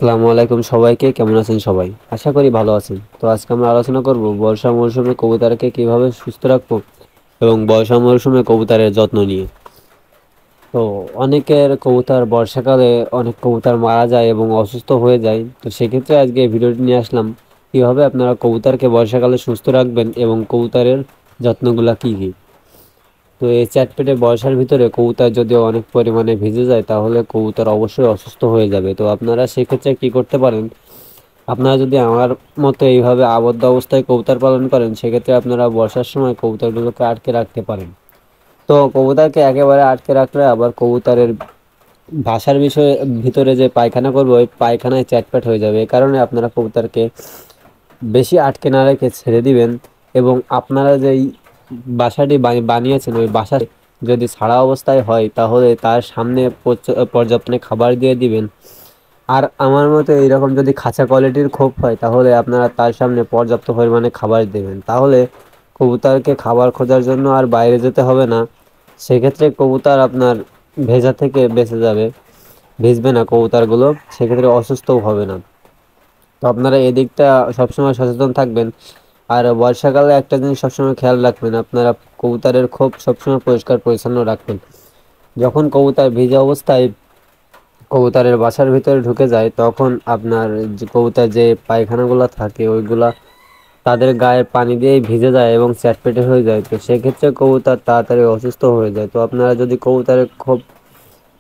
আসসালামু আলাইকুম সবাইকে, কেমন আছেন সবাই? আশা করি ভালো আছেন। তো আজকে আমরা আলোচনা করব বর্ষা মৌসুমে কবুতরকে কিভাবে সুস্থ রাখবো এবং বর্ষা মৌসুমে কবুতরের যত্ন নিয়ে। তো অনেকের কবুতর বর্ষাকালে অনেক কবুতর মারা যায় এবং অসুস্থ হয়ে যায়। তো সেক্ষেত্রে আজকে এই ভিডিওটি নিয়ে আসলাম কিভাবে আপনারা কবুতরকে বর্ষাকালে সুস্থ রাখবেন এবং কবুতরের যত্নগুলা কী কী। তো এই চ্যাটপেটে বর্ষার ভিতরে কবুতর যদি অনেক পরিমাণে ভিজে যায় তাহলে কবুতর অবশ্যই অসুস্থ হয়ে যাবে। তো আপনারা সেক্ষেত্রে কী করতে পারেন, আপনারা যদি আমার মতো এইভাবে আবদ্ধ অবস্থায় কবুতর পালন করেন সেক্ষেত্রে আপনারা বর্ষার সময় কবুতরগুলোকে আটকে রাখতে পারেন। তো কবুতরকে একেবারে আটকে রাখলে আবার কবুতরের বাসার বিষয়ে ভিতরে যে পায়খানা করবে ওই পায়খানায় চ্যাটপ্যাট হয়ে যাবে। এই কারণে আপনারা কবুতরকে বেশি আটকে না রেখে ছেড়ে দিবেন এবং আপনারা যেই বাসাটি বানিয়েছেন ওই বাসা যদি ছাড়া অবস্থায় হয় তাহলে তার সামনে পর্যাপ্ত খাবার দিয়ে দিবেন। আর আমার মতে এইরকম যদি খাঁচা কোয়ালিটির খোপ হয় তাহলে আপনারা তার সামনে পর্যাপ্ত পরিমাণে খাবার দেবেন, তাহলে কবুতরকে খাবার খোঁজার জন্য আর বাইরে যেতে হবে না। সেক্ষেত্রে কবুতর আপনার ভেজা থেকে বেঁচে যাবে, ভিজবে না কবুতরগুলো, সেক্ষেত্রে অসুস্থও হবে না। তো আপনারা এদিকটা সবসময় সচেতন থাকবেন। আর বর্ষাকালে একটা জিনিস সবসময় খেয়াল রাখবেন, আপনারা কবুতরের খোপ সবসময় পরিষ্কার পরিচ্ছন্ন রাখবেন। যখন কবুতর ভিজা অবস্থায় কবুতরের বাসার ভিতরে ঢুকে যায় তখন আপনার যে কবুতর যে পায়খানাগুলো থাকে ওইগুলা তাদের গায়ে পানি দিয়েই ভিজে যায় এবং চ্যাটপেটে হয়ে যায়। তো সেক্ষেত্রে কবুতর তাড়াতাড়ি অসুস্থ হয়ে যায়। তো আপনারা যদি কবুতরের খুব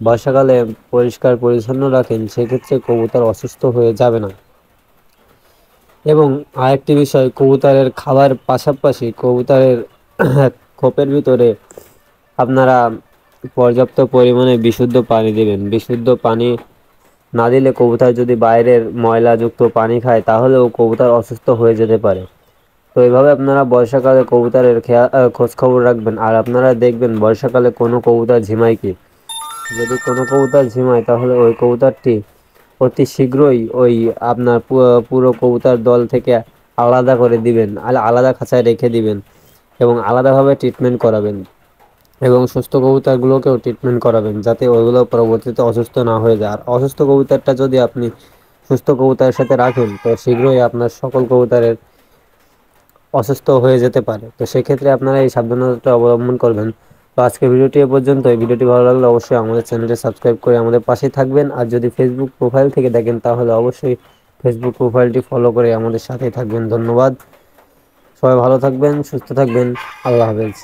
বর্ষাকালে পরিষ্কার পরিচ্ছন্ন রাখেন সেক্ষেত্রে কবুতর অসুস্থ হয়ে যাবে না। এবং আরেকটি বিষয়, কবুতরের খাবার পাশাপাশি কবুতরের খোপের ভিতরে আপনারা পর্যাপ্ত পরিমাণে বিশুদ্ধ পানি দিবেন। বিশুদ্ধ পানি না দিলে কবুতর যদি বাইরের ময়লাযুক্ত পানি খায় তাহলেও কবুতর অসুস্থ হয়ে যেতে পারে। তো এইভাবে আপনারা বর্ষাকালে কবুতরের খোঁজ খবর রাখবেন। আর আপনারা দেখবেন বর্ষাকালে কোনো কবুতর ঝিমায় কি, যদি কোনো কবুতর ঝিমায় তাহলে ওই কবুতরটি অতি শীঘ্রই ওই আপনার পুরো কবুতর দল থেকে আলাদা করে দিবেন, আলাদা খাঁচায় রেখে দিবেন এবং আলাদাভাবে ট্রিটমেন্ট করাবেন এবং সুস্থ কবুতরগুলোকেও ট্রিটমেন্ট করাবেন যাতে ওইগুলো পরবর্তীতে অসুস্থ না হয়ে যায়। আর অসুস্থ কবুতরটা যদি আপনি সুস্থ কবুতরের সাথে রাখেন তো শীঘ্রই আপনার সকল কবুতরের অসুস্থ হয়ে যেতে পারে। তো সেক্ষেত্রে আপনারা এই সাবধানতাটা অবলম্বন করবেন। তো আজকের ভিডিওটি এ পর্যন্ত। এই ভিডিওটি ভালো লাগলে অবশ্যই আমাদের চ্যানেলটি সাবস্ক্রাইব করে আমাদের পাশে থাকবেন। আর যদি ফেসবুক প্রোফাইল থেকে দেখেন তাহলে অবশ্যই ফেসবুক প্রোফাইলটি ফলো করে আমাদের সাথেই থাকবেন। ধন্যবাদ। সবাই ভালো থাকবেন, সুস্থ থাকবেন। আল্লাহ হাফেজ।